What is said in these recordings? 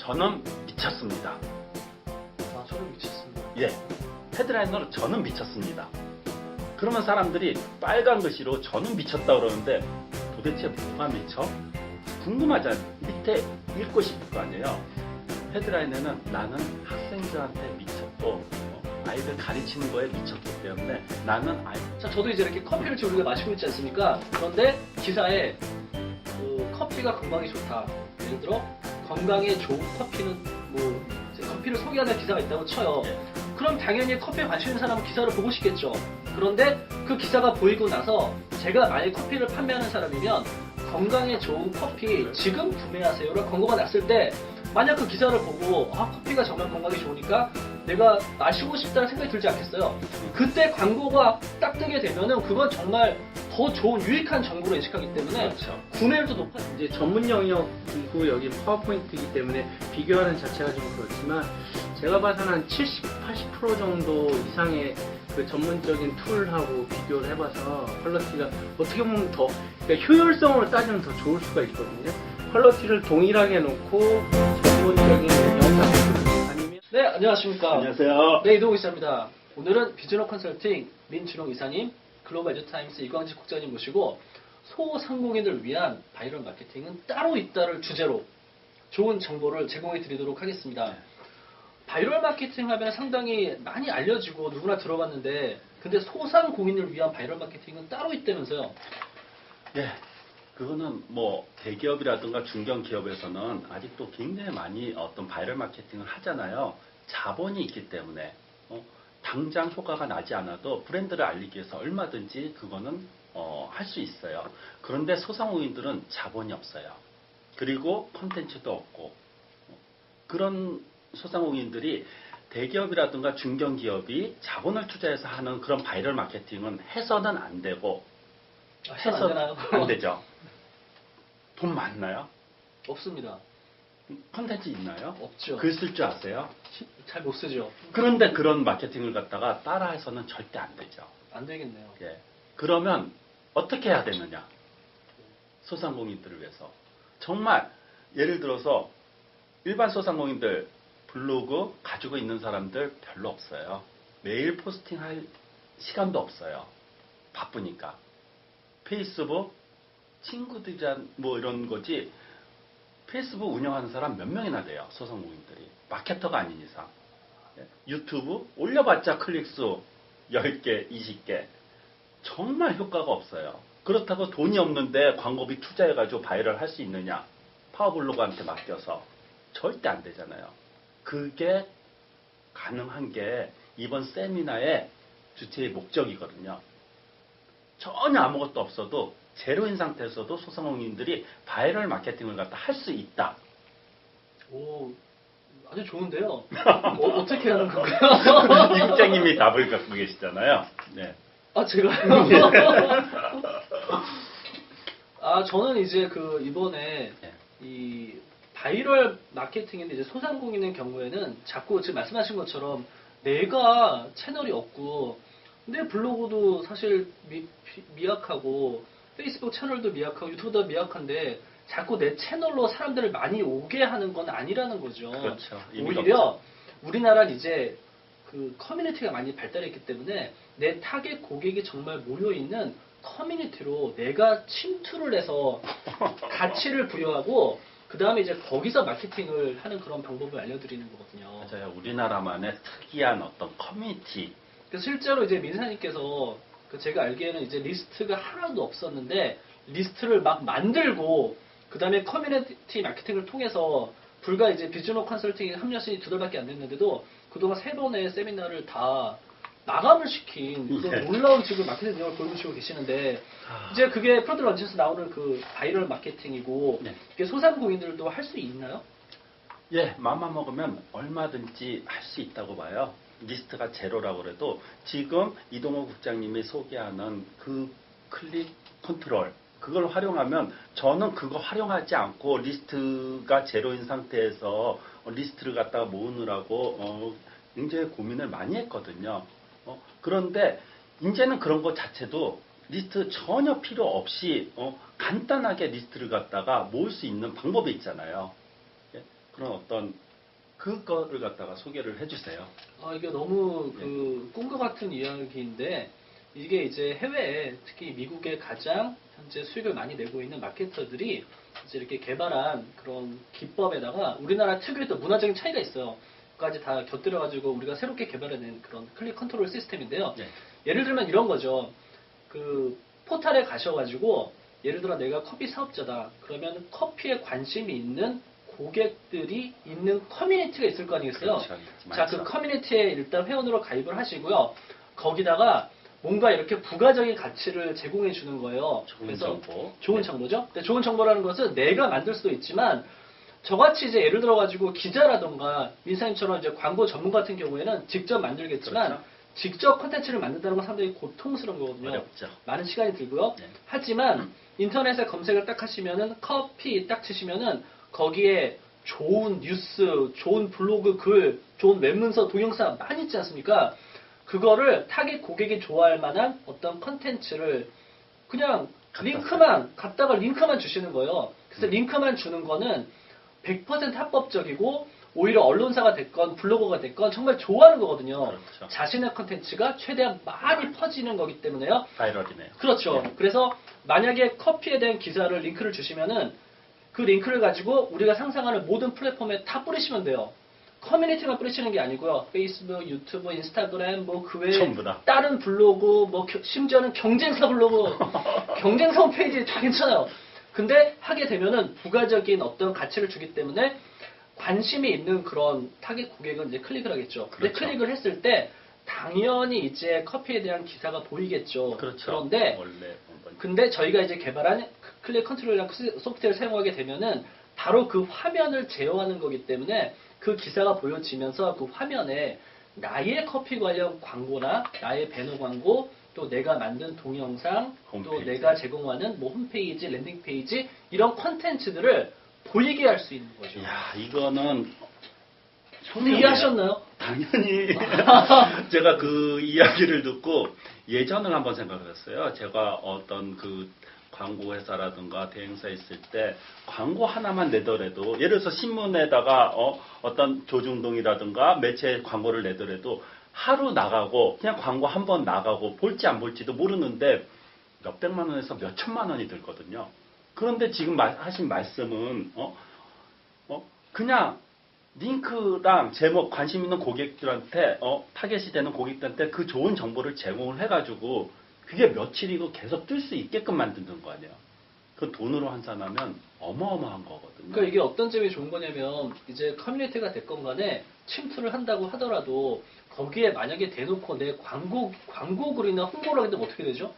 저는 미쳤습니다. 아, 저는 미쳤습니다. 예, 헤드라이너로 저는 미쳤습니다. 그러면 사람들이 빨간 글씨로 저는 미쳤다 그러는데 도대체 뭐가 미쳐? 궁금하잖아요. 밑에 읽고 싶을 거 아니에요. 헤드라이너는 나는 학생들한테 미쳤고 아이들 가르치는 거에 미쳤기 때문에 나는 자, 저도 이제 이렇게 커피를 지금 우리가 마시고 있지 않습니까? 그런데 기사에 커피가 건강에 좋다. 예를 들어 건강에 좋은 커피는 뭐 이제 커피를 소개하는 기사가 있다고 쳐요. 그럼 당연히 커피에 관심 있는 사람은 기사를 보고 싶겠죠. 그런데 그 기사가 보이고 나서 제가 만약 커피를 판매하는 사람이면 건강에 좋은 커피 지금 구매하세요를 광고가 났을 때 만약 그 기사를 보고 커피가 정말 건강에 좋으니까 내가 마시고 싶다는 생각이 들지 않겠어요. 그때 광고가 딱 뜨게 되면은 그건 정말 더 좋은 유익한 정보로 인식하기 때문에 그렇죠. 구매율도 높아. 이제 전문 영역이고 여기 파워포인트이기 때문에 비교하는 자체가 좀 그렇지만 제가 봐서는 한 70, 80% 정도 이상의 그 전문적인 툴하고 비교를 해봐서 퀄러티가 어떻게 보면 더 그러니까 효율성으로 따지면 더 좋을 수가 있거든요. 퀄러티를 동일하게 놓고 전문적인 영상 아니면 네, 안녕하십니까. 안녕하세요. 네, 이동욱 이사입니다. 오늘은 비즈너 컨설팅 민준홍 이사님, 글로벌 에듀타임스 이광지 국장님 모시고 소상공인을 위한 바이럴 마케팅은 따로 있다를 주제로 좋은 정보를 제공해 드리도록 하겠습니다. 바이럴 마케팅 하면 상당히 많이 알려지고 누구나 들어봤는데 근데 소상공인을 위한 바이럴 마케팅은 따로 있다면서요? 예, 그거는 뭐 대기업이라든가 중견기업에서는 아직도 굉장히 많이 어떤 바이럴 마케팅을 하잖아요. 자본이 있기 때문에 당장 효과가 나지 않아도 브랜드를 알리기 위해서 얼마든지 그거는 할 수 있어요. 그런데 소상공인들은 자본이 없어요. 그리고 콘텐츠도 없고 그런 소상공인들이 대기업이라든가 중견기업이 자본을 투자해서 하는 그런 바이럴 마케팅은 해서는 안 되고 해서 안 되나요? 안 되죠. 돈 많나요? 없습니다. 콘텐츠 있나요? 없죠. 글 쓸 줄 아세요? 잘 못 쓰죠. 그런데 그런 마케팅을 갖다가 따라해서는 절대 안 되죠. 안 되겠네요. 예. 그러면 어떻게 해야 되느냐? 소상공인들을 위해서. 정말 예를 들어서 일반 소상공인들 블로그 가지고 있는 사람들 별로 없어요. 매일 포스팅할 시간도 없어요. 바쁘니까. 페이스북 친구들이란 뭐 이런 거지 페이스북 운영하는 사람 몇 명이나 돼요. 소상공인들이. 마케터가 아닌 이상. 유튜브 올려봤자 클릭수 10개, 20개. 정말 효과가 없어요. 그렇다고 돈이 없는데 광고비 투자해가지고 바이럴 할 수 있느냐? 파워블로그한테 맡겨서. 절대 안 되잖아요. 그게 가능한 게 이번 세미나의 주체의 목적이거든요. 전혀 아무것도 없어도 제로인 상태에서도 소상공인들이 바이럴 마케팅을 갖다 할 수 있다. 오, 아주 좋은데요. 어떻게 하는 건가요? 이 국장님이 답을 갖고 계시잖아요. 네. 아, 제가요? 아, 저는 이제 이번에 네. 이 바이럴 마케팅인데 이제 소상공인의 경우에는 자꾸 지금 말씀하신 것처럼 내가 채널이 없고 근데 블로그도 사실 미약하고 페이스북 채널도 미약하고 유튜브도 미약한데 자꾸 내 채널로 사람들을 많이 오게 하는 건 아니라는 거죠. 그렇죠. 오히려 우리나라는 이제 커뮤니티가 많이 발달했기 때문에 내 타겟 고객이 정말 모여있는 커뮤니티로 내가 침투를 해서 가치를 부여하고 그 다음에 이제 거기서 마케팅을 하는 그런 방법을 알려드리는 거거든요. 맞아요. 우리나라만의 특이한 어떤 커뮤니티. 그래서 실제로 이제 민사님께서 제가 알기에는 이제 리스트가 하나도 없었는데 리스트를 막 만들고 그 다음에 커뮤니티 마케팅을 통해서 불과 이제 비즈너 컨설팅에 합류하신 지 2달밖에 안 됐는데도 그동안 3번의 세미나를 다 마감을 시킨 그런 놀라운 지금 마케팅 능력을 보여주시고 계시는데 이제 그게 프로드 런치에서 나오는 바이럴 마케팅이고 네. 이게 소상공인들도 할 수 있나요? 예, 맘만 먹으면 얼마든지 할 수 있다고 봐요. 리스트가 제로라고 그래도 지금 이동호 국장님이 소개하는 그 클릭 컨트롤 그걸 활용하면 저는 그거 활용하지 않고 리스트가 제로인 상태에서 리스트를 갖다가 모으느라고 굉장히 고민을 많이 했거든요. 그런데 이제는 그런 것 자체도 리스트 전혀 필요 없이 간단하게 리스트를 갖다가 모을 수 있는 방법이 있잖아요. 그런 어떤 그거를 갖다가 소개를 해주세요. 이게 너무 꿈과 같은 이야기인데 이게 이제 해외에 특히 미국에 가장 현재 수익을 많이 내고 있는 마케터들이 이제 이렇게 개발한 그런 기법에다가 우리나라 특유의 또 문화적인 차이가 있어요. 그까지 다 곁들여가지고 우리가 새롭게 개발해낸 그런 클릭 컨트롤 시스템인데요. 네. 예를 들면 이런 거죠. 그 포탈에 가셔가지고 예를 들어 내가 커피 사업자다. 그러면 커피에 관심이 있는 고객들이 있는 커뮤니티가 있을 거 아니겠어요? 그렇죠. 자, 그 커뮤니티에 일단 회원으로 가입을 하시고요. 거기다가 뭔가 이렇게 부가적인 가치를 제공해 주는 거예요. 좋은 정보. 좋은 정보죠. 근데 좋은 정보라는 것은 내가 만들 수도 있지만 저같이 이제 예를 들어가지고 기자라던가 민사님처럼 이제 광고 전문 같은 경우에는 직접 만들겠지만 그렇죠. 직접 컨텐츠를 만든다는 건 상당히 고통스러운 거거든요. 어렵죠. 많은 시간이 들고요. 네. 하지만 인터넷에 검색을 딱 하시면은 커피 딱 치시면은 거기에 좋은 뉴스, 좋은 블로그 글, 좋은 웹문서, 동영상 많이 있지 않습니까? 그거를 타깃 고객이 좋아할 만한 어떤 컨텐츠를 그냥 링크만 갖다가 링크만 주시는 거예요. 그래서 링크만 주는 거는 100% 합법적이고 오히려 언론사가 됐건 블로거가 됐건 정말 좋아하는 거거든요. 그렇죠. 자신의 컨텐츠가 최대한 많이 퍼지는 거기 때문에요. 바이럴이네요. 그렇죠. 그래서 만약에 커피에 대한 기사를 링크를 주시면은 그 링크를 가지고 우리가 상상하는 모든 플랫폼에 다 뿌리시면 돼요. 커뮤니티만 뿌리시는 게 아니고요. 페이스북, 유튜브, 인스타그램, 뭐 그 외에 전부 다. 다른 블로그, 뭐 심지어는 경쟁사 블로그, 경쟁사 홈페이지 다 괜찮아요. 근데 하게 되면은 부가적인 어떤 가치를 주기 때문에 관심이 있는 그런 타깃 고객은 이제 클릭을 하겠죠. 근데 그렇죠. 클릭을 했을 때 당연히 이제 커피에 대한 기사가 보이겠죠. 그렇죠. 그런데 원래 한번 근데 저희가 이제 개발한 클릭 컨트롤이라는 소프트웨어를 사용하게 되면은 바로 그 화면을 제어하는 거기 때문에 그 기사가 보여지면서 그 화면에 나의 커피 관련 광고나 나의 배너 광고 또 내가 만든 동영상 또 홈페이지. 내가 제공하는 뭐 홈페이지, 랜딩 페이지 이런 컨텐츠들을 보이게 할 수 있는 거죠. 이야, 이거는 근데 이해하셨나요? 당연히 제가 그 이야기를 듣고 예전을 한번 생각을 했어요. 제가 어떤 그 광고 회사라든가 대행사에 있을 때 광고 하나만 내더라도 예를 들어서 신문에다가 어떤 조중동이라든가 매체 광고를 내더라도 하루 나가고 그냥 광고 한 번 나가고 볼지 안 볼지도 모르는데 몇백만 원에서 몇천만 원이 들거든요. 그런데 지금 하신 말씀은 그냥 링크랑 제목 관심 있는 고객들한테 타겟이 되는 고객들한테 그 좋은 정보를 제공을 해가지고 그게 며칠이고 계속 뜰 수 있게끔 만드는 거 아니에요. 그 돈으로 환산하면 어마어마한 거거든요. 그러니까 이게 어떤 점이 좋은 거냐면 이제 커뮤니티가 됐건 간에 침투를 한다고 하더라도 거기에 만약에 대놓고 내 광고 글이나 홍보를 하게 되면 어떻게 되죠?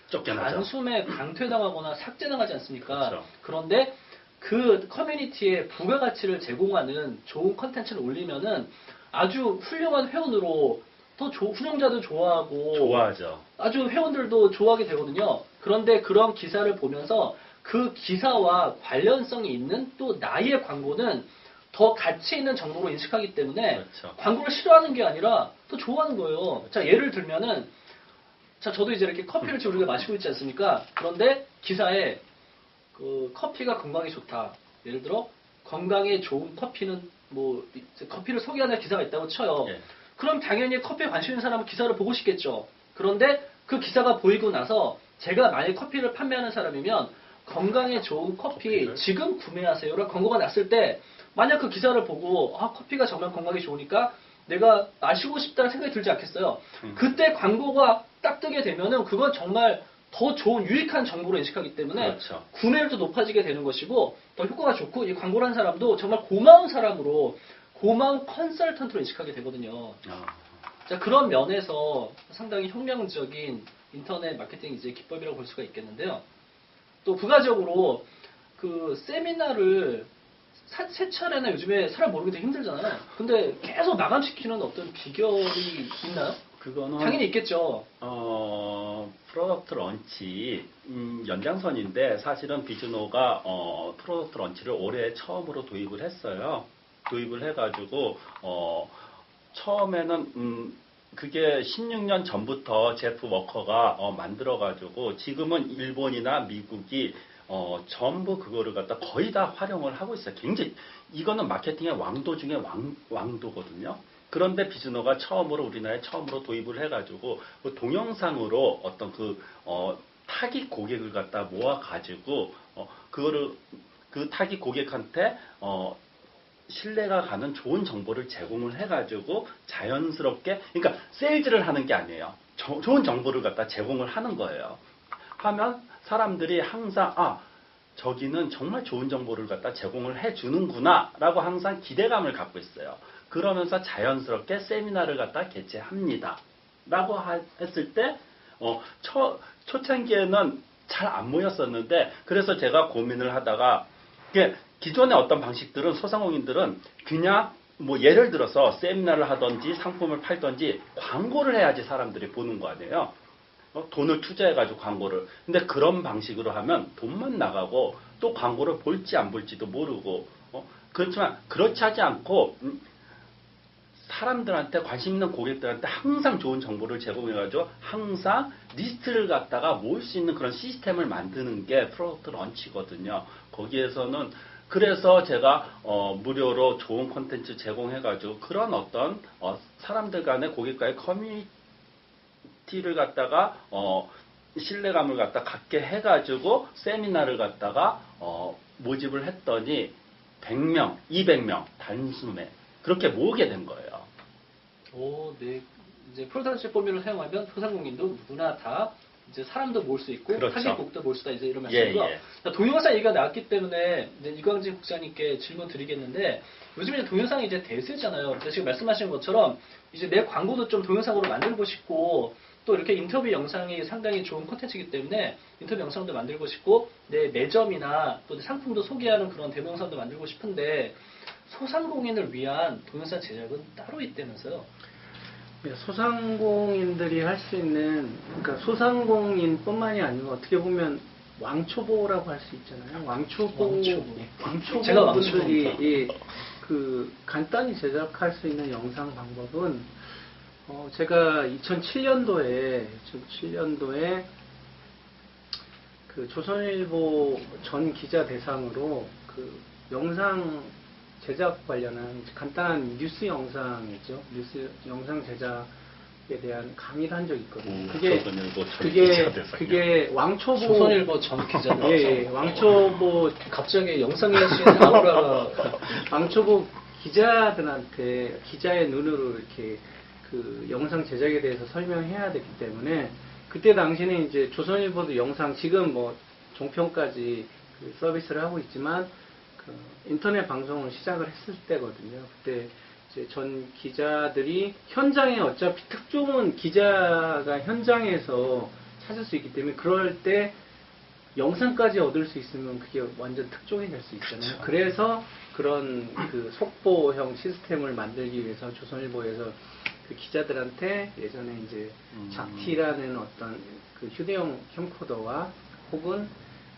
쫓겨나죠. 단숨에 강퇴당하거나 삭제당하지 않습니까? 그렇죠. 그런데 그 커뮤니티에 부가가치를 제공하는 좋은 컨텐츠를 올리면은 아주 훌륭한 회원으로 더 운영자도 좋아하고 좋아하죠. 아주 회원들도 좋아하게 되거든요. 그런데 그런 기사를 보면서 그 기사와 관련성이 있는 또 나의 광고는 더 가치 있는 정보로 인식하기 때문에 그렇죠. 광고를 싫어하는 게 아니라 더 좋아하는 거예요. 자, 예를 들면은 자, 저도 이제 이렇게 커피를 지금 우리가 마시고 있지 않습니까? 그런데 기사에 그 커피가 건강에 좋다. 예를 들어 건강에 좋은 커피는 뭐 커피를 소개하는 기사가 있다고 쳐요. 예. 그럼 당연히 커피에 관심 있는 사람은 기사를 보고 싶겠죠. 그런데 그 기사가 보이고 나서 제가 만약 커피를 판매하는 사람이면 건강에 좋은 커피 커피를? 지금 구매하세요라는 광고가 났을 때 만약 그 기사를 보고 커피가 정말 건강에 좋으니까 내가 마시고 싶다는 생각이 들지 않겠어요. 그때 광고가 딱 뜨게 되면은 그건 정말 더 좋은 유익한 정보로 인식하기 때문에 그렇죠. 구매율도 높아지게 되는 것이고 더 효과가 좋고 이 광고를 한 사람도 정말 고마운 사람으로 고마운 컨설턴트로 인식하게 되거든요. 자, 그런 면에서 상당히 혁명적인 인터넷 마케팅 이제 기법이라고 볼 수가 있겠는데요. 또 부가적으로 그 세미나를 세 차례나 요즘에 사람 모르게 되게 힘들잖아요. 근데 계속 마감시키는 어떤 비결이 있나요? 그거는 당연히 있겠죠. 프로덕트 런치 연장선인데 사실은 비즈노가 프로덕트 런치를 올해 처음으로 도입을 했어요. 도입을 해가지고 처음에는 그게 16년 전부터 제프 워커가 만들어가지고 지금은 일본이나 미국이 전부 그거를 갖다 거의 다 활용을 하고 있어요. 굉장히 이거는 마케팅의 왕도 중에 왕도거든요. 그런데 비즈너가 처음으로 우리나라에 처음으로 도입을 해가지고 그 동영상으로 어떤 타깃 고객을 갖다 모아가지고 그거를 그 타깃 고객한테 신뢰가 가는 좋은 정보를 제공을 해가지고 자연스럽게 그러니까 세일즈를 하는 게 아니에요. 좋은 정보를 갖다 제공을 하는 거예요. 하면 사람들이 항상 저기는 정말 좋은 정보를 갖다 제공을 해주는구나 라고 항상 기대감을 갖고 있어요. 그러면서 자연스럽게 세미나를 갖다 개최합니다. 라고 했을 때 초창기에는 잘 안 모였었는데 그래서 제가 고민을 하다가 기존의 어떤 방식들은 소상공인들은 그냥 뭐 예를 들어서 세미나를 하든지 상품을 팔든지 광고를 해야지 사람들이 보는 거 아니에요. 돈을 투자해가지고 광고를. 근데 그런 방식으로 하면 돈만 나가고 또 광고를 볼지 안 볼지도 모르고 그렇지만 그렇지 하지 않고 사람들한테 관심 있는 고객들한테 항상 좋은 정보를 제공해가지고 항상 리스트를 갖다가 모을 수 있는 그런 시스템을 만드는 게 프로덕트 런치거든요. 거기에서는 그래서 제가 무료로 좋은 콘텐츠 제공해가지고 그런 어떤 사람들 간의 고객과의 커뮤니티를 갖다가 신뢰감을 갖다 갖게 해가지고 세미나를 갖다가 모집을 했더니 100명, 200명 단숨에 그렇게 모으게 된 거예요. 네. 이제 프로덕트 포뮬을 사용하면 소상공인도 누구나 다 이제 사람도 모을 수 있고 그렇죠. 타깃국도 모을 수 있다 이제 이런 말씀이고요. 동영상 얘기가 나왔기 때문에 이제 이광진 국장님께 질문 드리겠는데 요즘 이제 동영상이 이제 대세잖아요. 그래서 지금 말씀하신 것처럼 이제 내 광고도 좀 동영상으로 만들고 싶고 또 이렇게 인터뷰 영상이 상당히 좋은 콘텐츠이기 때문에 인터뷰 영상도 만들고 싶고 내 매점이나 또 상품도 소개하는 그런 데모 영상도 만들고 싶은데 소상공인을 위한 동영상 제작은 따로 있다면서요? 소상공인들이 할 수 있는, 그러니까 소상공인뿐만이 아니고 어떻게 보면 왕초보라고 할 수 있잖아요. 왕초보분들이 간단히 제작할 수 있는 영상 방법은 제가 2007년도에 그 조선일보 전 기자 대상으로 그 영상 제작 관련한 간단한 뉴스 영상이죠. 뉴스 영상 제작에 대한 강의를 한 적이 있거든요. 그게 왕초보 조선일보 전 기자 예, 왕초보 갑자기 영상에 하신 아우라가 왕초보 기자들한테 기자의 눈으로 이렇게 그 영상 제작에 대해서 설명해야 되기 때문에 그때 당시는 이제 조선일보도 영상 지금 뭐 종편까지 그 서비스를 하고 있지만 그 인터넷 방송을 시작을 했을 때거든요. 그때 이제 전 기자들이 현장에 어차피 특종은 기자가 현장에서 찾을 수 있기 때문에 그럴 때 영상까지 얻을 수 있으면 그게 완전 특종이 될 수 있잖아요. 그렇죠. 그래서 그런 그 속보형 시스템을 만들기 위해서 조선일보에서 그 기자들한테 예전에 이제 작티라는 어떤 그 휴대용 캠코더와 혹은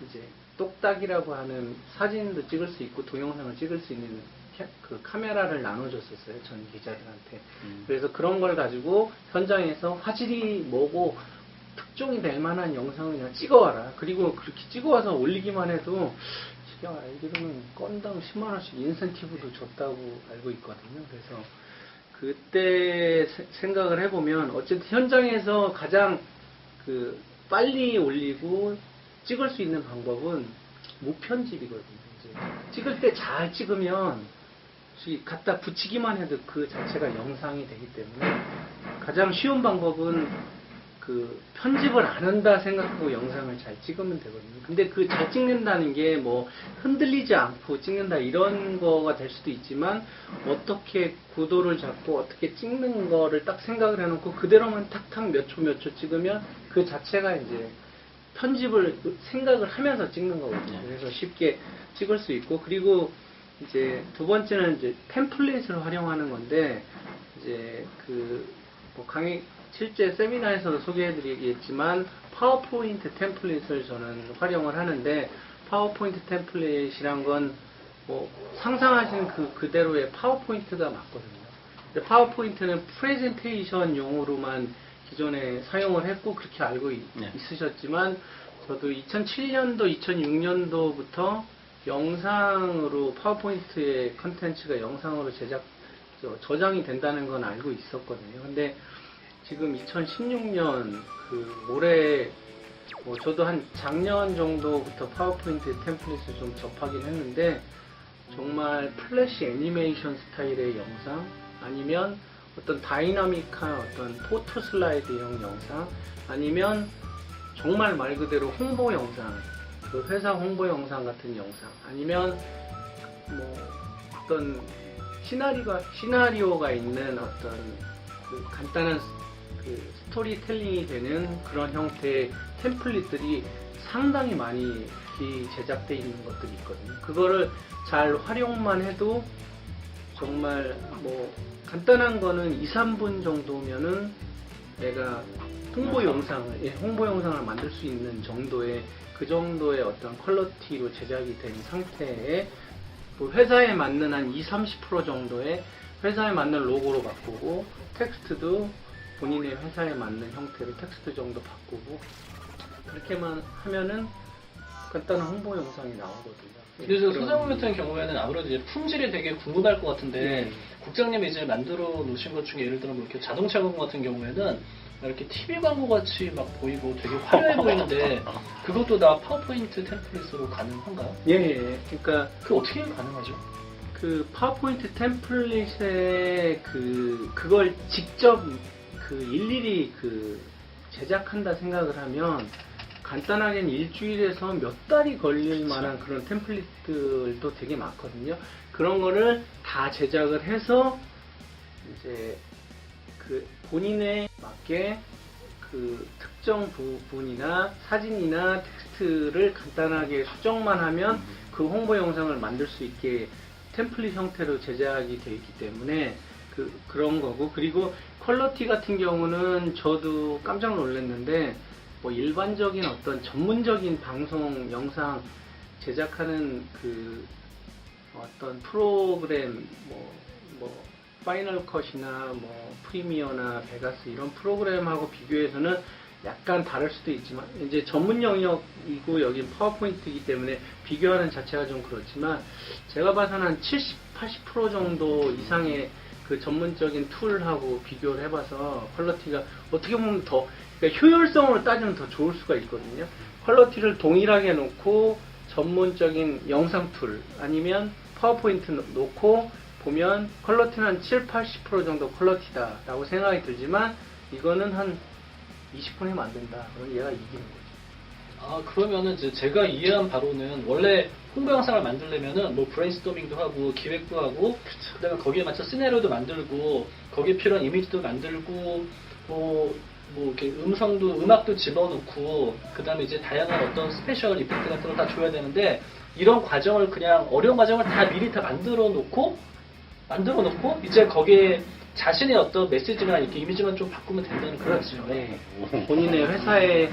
이제 똑딱이라고 하는 사진도 찍을 수 있고 동영상을 찍을 수 있는 그 카메라를 나눠줬었어요. 전 기자들한테. 그래서 그런 걸 가지고 현장에서 화질이 뭐고 특종이 될 만한 영상을 그냥 찍어와라. 그리고 그렇게 찍어와서 올리기만 해도 제가 알기로는 건당 10만원씩 인센티브도 줬다고 알고 있거든요. 그래서 그때 생각을 해보면 어쨌든 현장에서 가장 그 빨리 올리고 찍을 수 있는 방법은 무편집이거든요. 이제 찍을 때 잘 찍으면 갖다 붙이기만 해도 그 자체가 영상이 되기 때문에 가장 쉬운 방법은 그 편집을 안 한다 생각하고 영상을 잘 찍으면 되거든요. 근데 그 잘 찍는다는 게 뭐 흔들리지 않고 찍는다 이런 거가 될 수도 있지만 어떻게 구도를 잡고 어떻게 찍는 거를 딱 생각을 해놓고 그대로만 탁탁 몇 초 찍으면 그 자체가 이제 편집을 생각을 하면서 찍는 거거든요. 그래서 쉽게 찍을 수 있고 그리고 이제 두 번째는 이제 템플릿을 활용하는 건데 이제 그 뭐 강의 실제 세미나에서도 소개해드리겠지만 파워포인트 템플릿을 저는 활용을 하는데 파워포인트 템플릿이란 건 뭐 상상하시는 그대로의 파워포인트가 맞거든요. 근데 파워포인트는 프레젠테이션 용으로만 기존에 사용을 했고 그렇게 알고 있으셨지만 저도 2007년도, 2006년도부터 영상으로 파워포인트의 컨텐츠가 영상으로 저장이 된다는 건 알고 있었거든요. 근데 지금 2016년 올해 저도 한 작년 정도부터 파워포인트 템플릿을 좀 접하긴 했는데 정말 플래시 애니메이션 스타일의 영상 아니면 어떤 다이나믹한 어떤 포토 슬라이드형 영상 아니면 정말 말 그대로 홍보 영상, 회사 홍보 영상 같은 영상 아니면 어떤 시나리오가 있는 어떤 간단한 스토리텔링이 되는 그런 형태의 템플릿들이 상당히 많이 제작되어 있는 것들이 있거든요. 그거를 잘 활용만 해도 정말 간단한 거는 2, 3분 정도면은 내가 홍보 영상을 만들 수 있는 정도의 그 정도의 어떤 퀄리티로 제작이 된 상태에 회사에 맞는 한 20, 30% 정도의 회사에 맞는 로고로 바꾸고 텍스트도 본인의 회사에 맞는 형태로 텍스트 정도 바꾸고 그렇게만 하면은 간단한 홍보 영상이 나오거든요. 그래서 소장님 같은 경우에는 아무래도 이제 품질이 되게 궁금할 것 같은데 국장님이 이제 만들어 놓으신 것 중에 예를 들어 이렇게 자동차 광고 같은 경우에는 이렇게 TV 광고 같이 막 보이고 되게 화려해 보이는데 그것도 다 파워포인트 템플릿으로 가능한가요? 예. 그러니까 그 어떻게 가능하죠? 파워포인트 템플릿에 그걸 직접 일일이 제작한다 생각을 하면 간단하게는 일주일에서 몇 달이 걸릴 만한 그런 템플릿들도 되게 많거든요. 그런 거를 다 제작을 해서 이제 본인에 맞게 특정 부분이나 사진이나 텍스트를 간단하게 수정만 하면 그 홍보 영상을 만들 수 있게 템플릿 형태로 제작이 되어 있기 때문에 그런 거고, 그리고 퀄리티 같은 경우는 저도 깜짝 놀랐는데 일반적인 어떤 전문적인 방송 영상 제작하는 어떤 프로그램 파이널 컷이나 프리미어나 베가스 이런 프로그램하고 비교해서는 약간 다를 수도 있지만 이제 전문 영역이고 여기 파워포인트이기 때문에 비교하는 자체가 좀 그렇지만 제가 봐서는 한 70, 80% 정도 이상의 전문적인 툴하고 비교를 해봐서 퀄리티가 어떻게 보면 그러니까 효율성으로 따지면 더 좋을 수가 있거든요. 퀄리티를 동일하게 놓고 전문적인 영상 툴 아니면 파워포인트 놓고 보면 퀄리티는 한 7, 80% 정도 퀄리티다 라고 생각이 들지만 이거는 한 20%면 안 된다. 그럼 얘가 이기는 거죠. 그러면은 이제 제가 이해한 바로는 원래 홍보 영상을 만들려면은 브레인스토밍도 하고 기획도 하고 그다음에 거기에 맞춰 시나리오도 만들고 거기에 필요한 이미지도 만들고 이렇게 음악도 집어넣고 그다음에 이제 다양한 어떤 스페셜 이펙트 같은 걸 다 줘야 되는데 이런 과정을 그냥 어려운 과정을 다 미리 다 만들어 놓고 이제 거기에 자신의 어떤 메시지나 이렇게 이미지만 좀 바꾸면 된다는 그런 그렇죠. 네. 본인의 회사에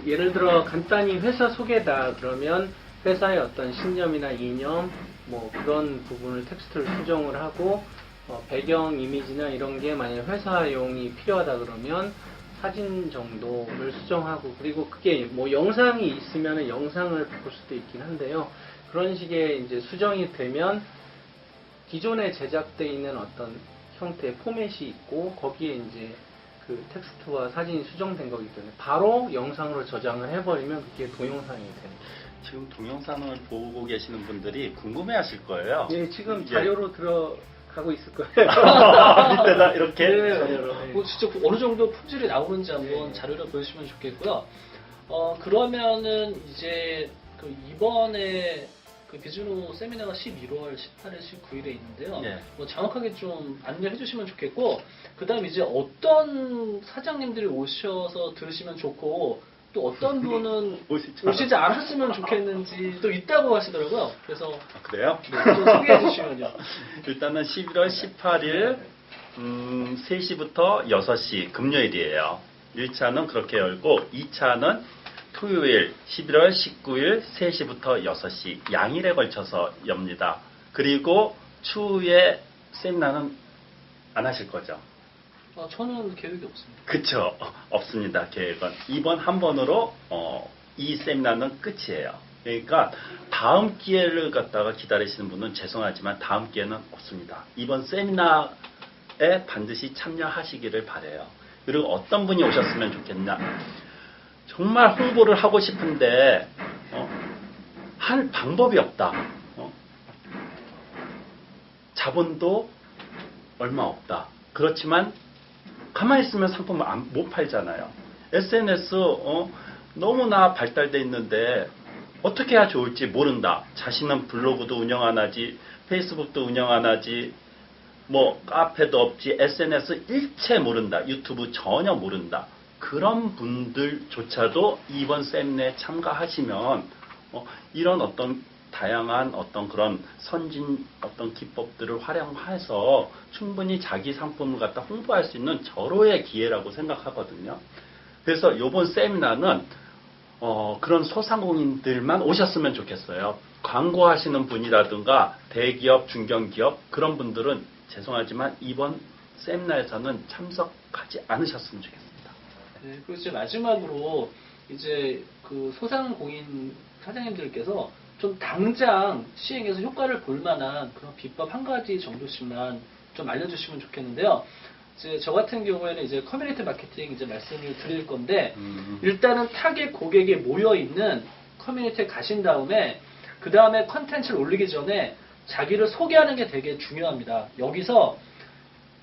예를 들어 간단히 회사 소개다 그러면 회사의 어떤 신념이나 이념 그런 부분을 text를 수정을 하고 배경 이미지나 이런 게 만약 회사용이 필요하다 그러면 사진 정도를 수정하고 그리고 그게 영상이 있으면 영상을 바꿀 수도 있긴 한데요. 그런 식의 이제 수정이 되면 기존에 제작되어 있는 어떤 형태의 포맷이 있고 거기에 이제 텍스트와 사진이 수정된 거기 때문에 바로 영상으로 저장을 해버리면 그게 동영상이 됩니다. 지금 동영상을 보고 계시는 분들이 궁금해하실 거예요. 네, 지금 이제 자료로 들어가고 있을 거예요. 밑에다 이렇게 자료로. 진짜 어느 정도 품질이 나오는지 한번 자료를 보여주시면 좋겠고요. 그러면은 이제 이번에 비즈노 세미나가 11월 18일, 19일에 있는데요. 네. 정확하게 좀 안내해 주시면 좋겠고, 그 다음 이제 어떤 사장님들이 오셔서 들으시면 좋고, 또 어떤 분은 오시지 않았으면 좋겠는지 또 있다고 하시더라고요. 그래서 그래요? 좀 소개해 주시면요. 일단은 11월 18일 3시부터 6시 금요일이에요. 1차는 그렇게 열고 2차는 토요일 11월 19일 3시부터 6시 양일에 걸쳐서 엽니다. 그리고 추후에 세미나는 안 하실 거죠? 저는 계획이 없습니다. 그쵸. 없습니다. 계획은. 이번 한 번으로 이 세미나는 끝이에요. 그러니까 다음 기회를 갖다가 기다리시는 분은 죄송하지만 다음 기회는 없습니다. 이번 세미나에 반드시 참여하시기를 바라요. 그리고 어떤 분이 오셨으면 좋겠냐. 정말 홍보를 하고 싶은데 할 방법이 없다. 자본도 얼마 없다. 그렇지만 가만히 있으면 상품을 못 팔잖아요. SNS 너무나 발달돼 있는데 어떻게 해야 좋을지 모른다. 자신은 블로그도 운영 안 하지, 페이스북도 운영 안 하지, 뭐 카페도 없지, SNS 일체 모른다. 유튜브 전혀 모른다. 그런 분들조차도 이번 세미나에 참가하시면 이런 어떤 다양한 어떤 그런 선진 어떤 기법들을 활용해서 충분히 자기 상품을 갖다 홍보할 수 있는 절호의 기회라고 생각하거든요. 그래서 이번 세미나는 그런 소상공인들만 오셨으면 좋겠어요. 광고하시는 분이라든가 대기업, 중견기업 그런 분들은 죄송하지만 이번 세미나에서는 참석하지 않으셨으면 좋겠습니다. 네, 그리고 이제 마지막으로 이제 그 소상공인 사장님들께서 좀 당장 시행해서 효과를 볼 만한 그런 비법 한 가지 정도씩만 좀 알려주시면 좋겠는데요. 이제 저 같은 경우에는 이제 커뮤니티 마케팅 이제 말씀을 드릴 건데 일단은 타겟 고객이 모여 있는 커뮤니티에 가신 다음에 그 다음에 컨텐츠를 올리기 전에 자기를 소개하는 게 되게 중요합니다. 여기서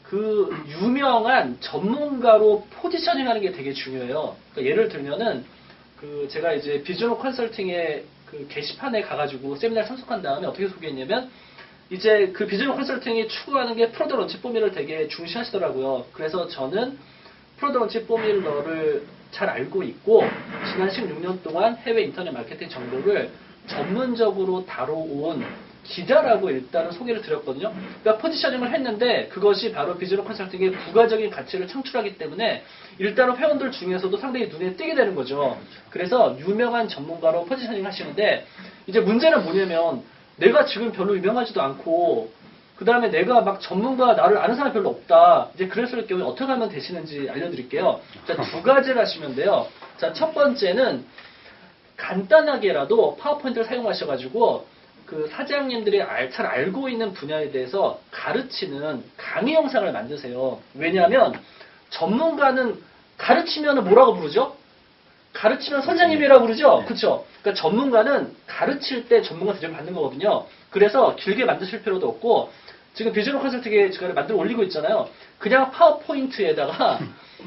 그 유명한 전문가로 포지셔닝하는 게 되게 중요해요. 그러니까 예를 들면은 그 제가 이제 비즈노 컨설팅의 그 게시판에 가가지고 세미나를 참석한 다음에 어떻게 소개했냐면 이제 그 비즈노 컨설팅이 추구하는 게 프로덕트 런치 포뮬러를 되게 중시하시더라고요. 그래서 저는 프로덕트 런치 포뮬러를 잘 알고 있고 지난 16년 동안 해외 인터넷 마케팅 정보를 전문적으로 다뤄온 기자라고 일단은 소개를 드렸거든요. 그러니까 포지셔닝을 했는데 그것이 바로 비즈노 컨설팅의 부가적인 가치를 창출하기 때문에 일단은 회원들 중에서도 상당히 눈에 띄게 되는 거죠. 그래서 유명한 전문가로 포지셔닝 하시는데 이제 문제는 뭐냐면 내가 지금 별로 유명하지도 않고 그 다음에 내가 막 전문가 나를 아는 사람이 별로 없다. 이제 그랬을 경우에 어떻게 하면 되시는지 알려드릴게요. 자, 두 가지를 하시면 돼요. 자, 첫 번째는 간단하게라도 파워포인트를 사용하셔가지고 그 사장님들이 잘 알고 있는 분야에 대해서 가르치는 강의 영상을 만드세요. 왜냐하면 전문가는 가르치면 뭐라고 부르죠? 가르치면 선생님이라고 부르죠? 그렇죠? 그러니까 전문가는 가르칠 때 전문가 대접을 받는 거거든요. 그래서 길게 만드실 필요도 없고 지금 비즈노 컨설팅에 제가 만들어 올리고 있잖아요. 그냥 파워포인트에다가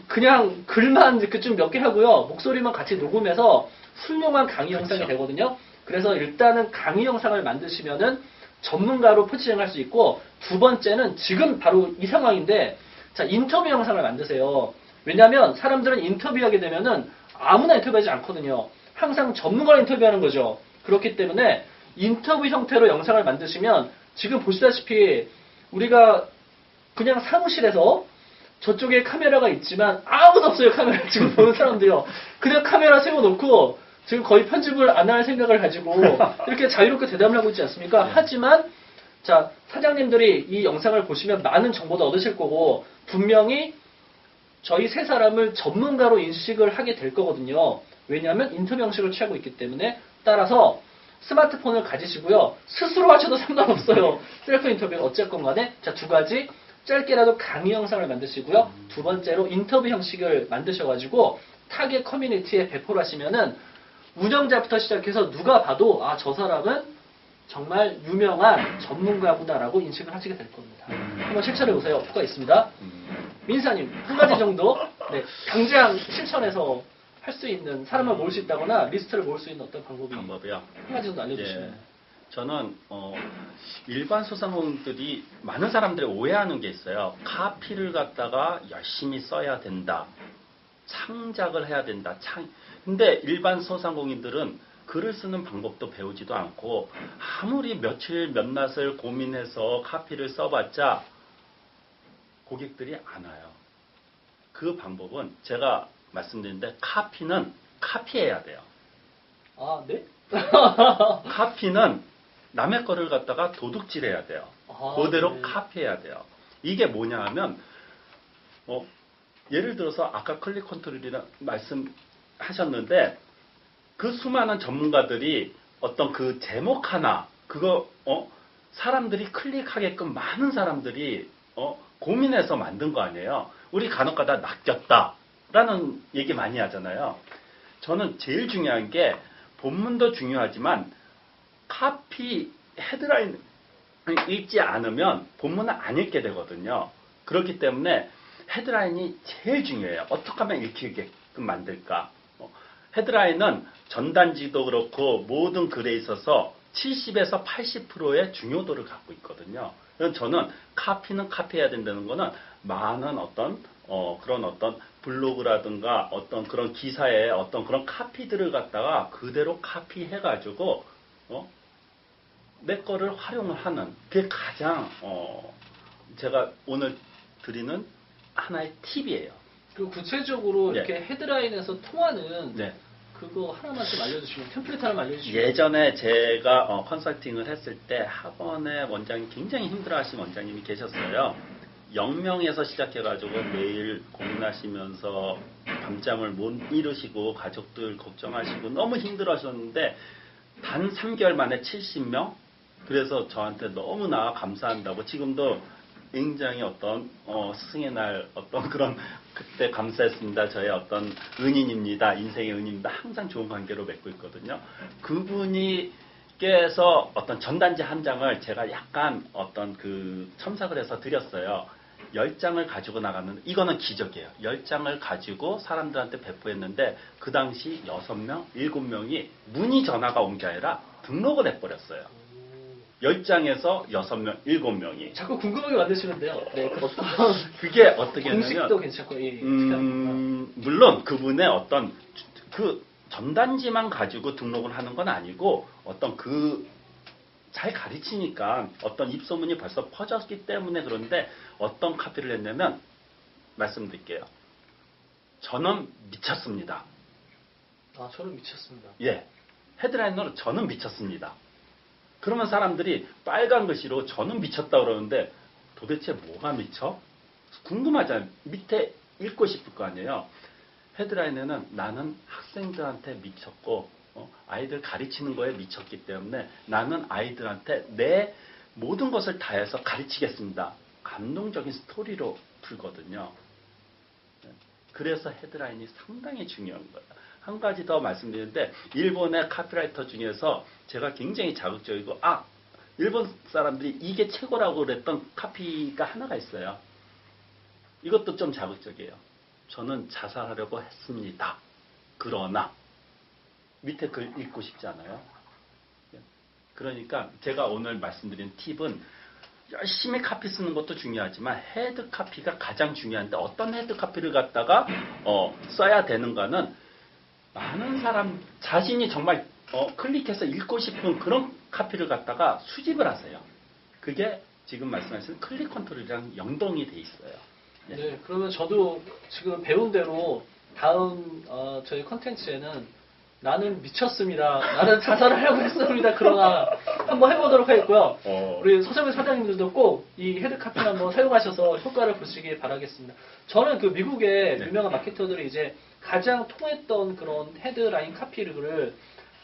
그냥 글만 좀 몇 개 하고요. 목소리만 같이 녹음해서 훌륭한 강의 영상이 되거든요. 그래서 일단은 강의 영상을 만드시면은 전문가로 포지션할 수 있고 두 번째는 지금 바로 이 상황인데 자 인터뷰 영상을 만드세요. 왜냐하면 사람들은 인터뷰하게 되면은 아무나 인터뷰하지 않거든요. 항상 전문가를 인터뷰하는 거죠. 그렇기 때문에 인터뷰 형태로 영상을 만드시면 지금 보시다시피 우리가 그냥 사무실에서 저쪽에 카메라가 있지만 아무도 없어요. 카메라 지금 보는 사람들이요. 그냥 카메라 세워놓고 지금 거의 편집을 안 할 생각을 가지고 이렇게 자유롭게 대담을 하고 있지 않습니까? 네. 하지만 자 사장님들이 이 영상을 보시면 많은 정보도 얻으실 거고 분명히 저희 세 사람을 전문가로 인식을 하게 될 거거든요. 왜냐하면 인터뷰 형식을 취하고 있기 때문에 따라서 스마트폰을 가지시고요. 스스로 하셔도 상관없어요. 셀프 인터뷰 어쨌건 간에 자 두 가지 짧게라도 강의 영상을 만드시고요. 두 번째로 인터뷰 형식을 만드셔가지고 타겟 커뮤니티에 배포를 하시면은 운영자부터 시작해서 누가 봐도 아 저 사람은 정말 유명한 전문가구나라고 인식을 하시게 될 겁니다. 한번 실천해 보세요. 효과 있습니다. 민사님 한 가지 정도 네, 당장 실천해서 할 수 있는 사람을 모을 수 있다거나 리스트를 모을 수 있는 어떤 방법이요. 한 가지 정도 알려주시면. 예. 저는 일반 소상공인들이 많은 사람들이 오해하는 게 있어요. 카피를 갖다가 열심히 써야 된다. 창작을 해야 된다. 근데 일반 소상공인들은 글을 쓰는 방법도 배우지도 않고 아무리 며칠 몇낮을 고민해서 카피를 써봤자 고객들이 안 와요. 그 방법은 제가 말씀드렸는데 카피는 카피해야 돼요. 아, 네? 카피는 남의 거를 갖다가 도둑질해야 돼요. 아, 그대로 네. 카피해야 돼요. 이게 뭐냐 하면 예를 들어서 아까 클릭 컨트롤이라 말씀하셨는데 그 수많은 전문가들이 어떤 그 제목 하나, 그거, 사람들이 클릭하게끔 많은 사람들이, 고민해서 만든 거 아니에요. 우리 간혹가다 낚였다라는 얘기 많이 하잖아요. 저는 제일 중요한 게 본문도 중요하지만 카피 헤드라인 읽지 않으면 본문은 안 읽게 되거든요. 그렇기 때문에 헤드라인이 제일 중요해요. 어떻게 하면 읽히게끔 만들까? 헤드라인은 전단지도 그렇고 모든 글에 있어서 70에서 80%의 중요도를 갖고 있거든요. 그래서 저는 카피는 카피해야 된다는 거는 많은 그런 블로그라든가 어떤 그런 기사에 어떤 그런 카피들을 갖다가 그대로 카피해가지고 내 거를 활용을 하는, 그게 가장 제가 오늘 드리는 하나의 팁이에요. 그리고 구체적으로 네. 이렇게 헤드라인에서 통하는 네. 그거 하나만 좀 알려주시면, 템플릿 하나만 알려주시면. 예전에 제가 컨설팅을 했을 때 학원에 원장님, 굉장히 힘들어하신 원장님이 계셨어요. 0명에서 시작해가지고 매일 고민하시면서 밤잠을 못 이루시고 가족들 걱정하시고 너무 힘들어하셨는데 단 3개월 만에 70명? 그래서 저한테 너무나 감사한다고, 지금도 굉장히 스승의 날 그런, 그때 감사했습니다. 저의 은인입니다. 인생의 은인입니다. 항상 좋은 관계로 맺고 있거든요. 그분이께서 전단지 한 장을 제가 약간 첨삭을 해서 드렸어요. 10장을 가지고 나갔는데, 이거는 기적이에요. 10장을 가지고 사람들한테 배포했는데, 그 당시 6명, 7명이 문의 전화가 온 게 아니라 등록을 해버렸어요. 10장에서 6명, 7명이. 자꾸 궁금하게 만드시는데요. 네, 그게 어떻게 공식도 했냐면, 괜찮고, 예. 물론 그분의 그 전단지만 가지고 등록을 하는 건 아니고, 잘 가르치니까 입소문이 벌써 퍼졌기 때문에. 그런데 어떤 카피를 했냐면, 말씀드릴게요. 저는 미쳤습니다. 아, 저는 미쳤습니다. 예. 헤드라인으로 저는 미쳤습니다. 그러면 사람들이 빨간 글씨로 저는 미쳤다 그러는데, 도대체 뭐가 미쳐? 궁금하잖아요. 밑에 읽고 싶을 거 아니에요. 헤드라인에는 나는 학생들한테 미쳤고, 아이들 가르치는 거에 미쳤기 때문에 나는 아이들한테 내 모든 것을 다해서 가르치겠습니다. 감동적인 스토리로 풀거든요. 그래서 헤드라인이 상당히 중요한 거예요. 한 가지 더 말씀드리는데, 일본의 카피라이터 중에서 제가 굉장히 자극적이고, 일본 사람들이 이게 최고라고 그랬던 카피가 하나가 있어요. 이것도 좀 자극적이에요. 저는 자살하려고 했습니다. 그러나 밑에 글 읽고 싶지 않아요? 그러니까 제가 오늘 말씀드린 팁은, 열심히 카피 쓰는 것도 중요하지만 헤드 카피가 가장 중요한데, 어떤 헤드 카피를 갖다가 써야 되는가는 많은 사람 자신이 정말 클릭해서 읽고 싶은 그런 카피를 갖다가 수집을 하세요. 그게 지금 말씀하신 클릭 컨트롤이랑 연동이 돼 있어요. 네, 그러면 저도 지금 배운 대로 다음 저희 컨텐츠에는 나는 미쳤습니다. 나는 자살을 하려고 했습니다. 그러나 한번 해보도록 하겠고요. 우리 서정민 사장님들도 꼭 이 헤드카피 한번 사용하셔서 효과를 보시길 바라겠습니다. 저는 그 미국의 유명한 마케터들이 이제 가장 통했던 그런 헤드라인 카피를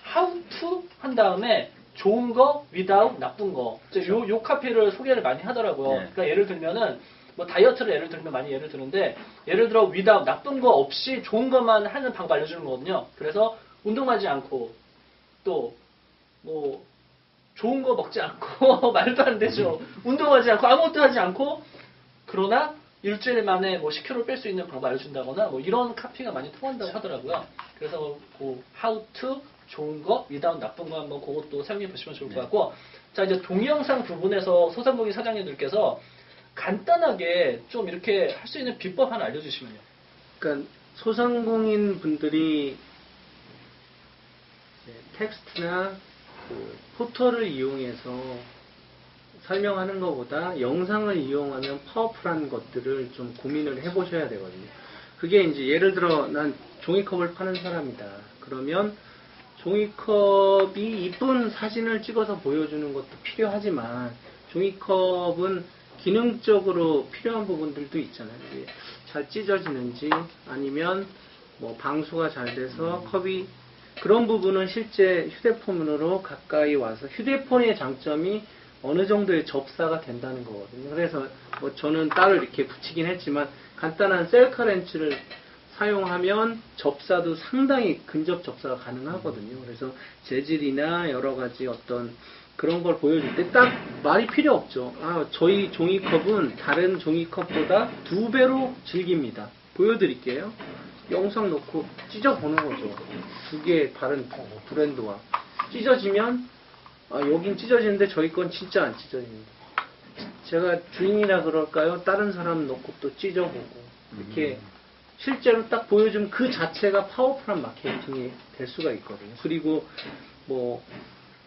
how to 한 다음에 좋은 거, without, 나쁜 거. 그렇죠. 요 카피를 소개를 많이 하더라고요. 네. 그러니까 예를 들면은 뭐 다이어트를 예를 들면 많이 예를 드는데, 예를 들어 without, 나쁜 거 없이 좋은 것만 하는 방법 알려주는 거거든요. 그래서 운동하지 않고, 또 뭐 좋은 거 먹지 않고 말도 안 되죠. 운동하지 않고 아무것도 하지 않고, 그러나 일주일 만에 뭐 10kg 뺄 수 있는 방법 알려준다거나 뭐 이런 카피가 많이 통한다고 하더라고요. 그래서 그 how to, 좋은 거, without, 나쁜 거 한번 그것도 사용해 보시면 좋을 것 같고, 자 이제 동영상 부분에서 소상공인 사장님들께서 간단하게 좀 이렇게 할 수 있는 비법 하나 알려주시면요. 그러니까 소상공인 분들이 텍스트나 그 포털을 이용해서 설명하는 것보다 영상을 이용하면 파워풀한 것들을 좀 고민을 해보셔야 되거든요. 그게 이제 예를 들어 난 종이컵을 파는 사람이다. 그러면 종이컵이 이쁜 사진을 찍어서 보여주는 것도 필요하지만, 종이컵은 기능적으로 필요한 부분들도 있잖아요. 잘 찢어지는지, 아니면 뭐 방수가 잘 돼서 컵이 그런 부분은 실제 휴대폰으로 가까이 와서 휴대폰의 장점이 어느 정도의 접사가 된다는 거거든요. 그래서 뭐 저는 따로 이렇게 붙이긴 했지만 간단한 셀카 렌즈를 사용하면 접사도 상당히 근접 접사가 가능하거든요. 그래서 재질이나 여러 가지 어떤 그런 걸 보여줄 때 딱 말이 필요 없죠. 저희 종이컵은 다른 종이컵보다 2배로 질깁니다. 보여드릴게요. 영상 놓고 찢어보는 거죠. 두 개의 다른 브랜드와. 찢어지면, 여긴 찢어지는데 저희 건 진짜 안 찢어집니다. 제가 주인이라 그럴까요? 다른 사람 놓고 또 찢어보고. 이렇게 실제로 딱 보여주면 그 자체가 파워풀한 마케팅이 될 수가 있거든요. 그리고 뭐,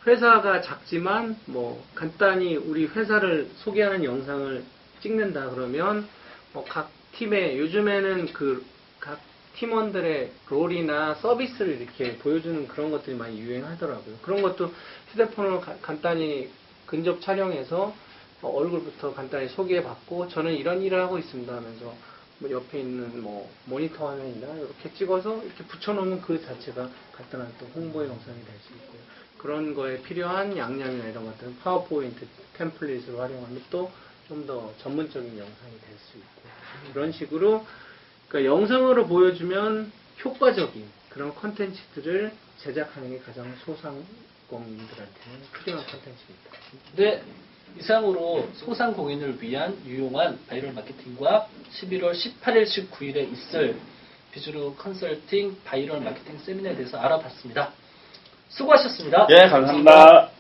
회사가 작지만 뭐 간단히 우리 회사를 소개하는 영상을 찍는다 그러면 뭐 각 팀의 요즘에는 그 각 팀원들의 롤이나 서비스를 이렇게 보여주는 그런 것들이 많이 유행하더라고요. 그런 것도 휴대폰으로 간단히 근접 촬영해서 얼굴부터 간단히 소개받고 저는 이런 일을 하고 있습니다 하면서 뭐 옆에 있는 뭐 모니터 화면이나 이렇게 찍어서 이렇게 붙여놓으면 그 자체가 간단한 또 홍보 영상이 될 수 있고요. 그런 거에 필요한 양념이나 이런 것들은 파워포인트 템플릿을 활용하면 또 좀 더 전문적인 영상이 될 수 있고 이런 식으로 그러니까 영상으로 보여주면 효과적인 그런 컨텐츠들을 제작하는 게 가장 소상공인들한테는 필요한 컨텐츠입니다. 네, 이상으로 소상공인을 위한 유용한 바이럴 마케팅과 11월 18일, 19일에 있을 비주류 컨설팅 바이럴 마케팅 세미나에 대해서 알아봤습니다. 수고하셨습니다. 예, 감사합니다.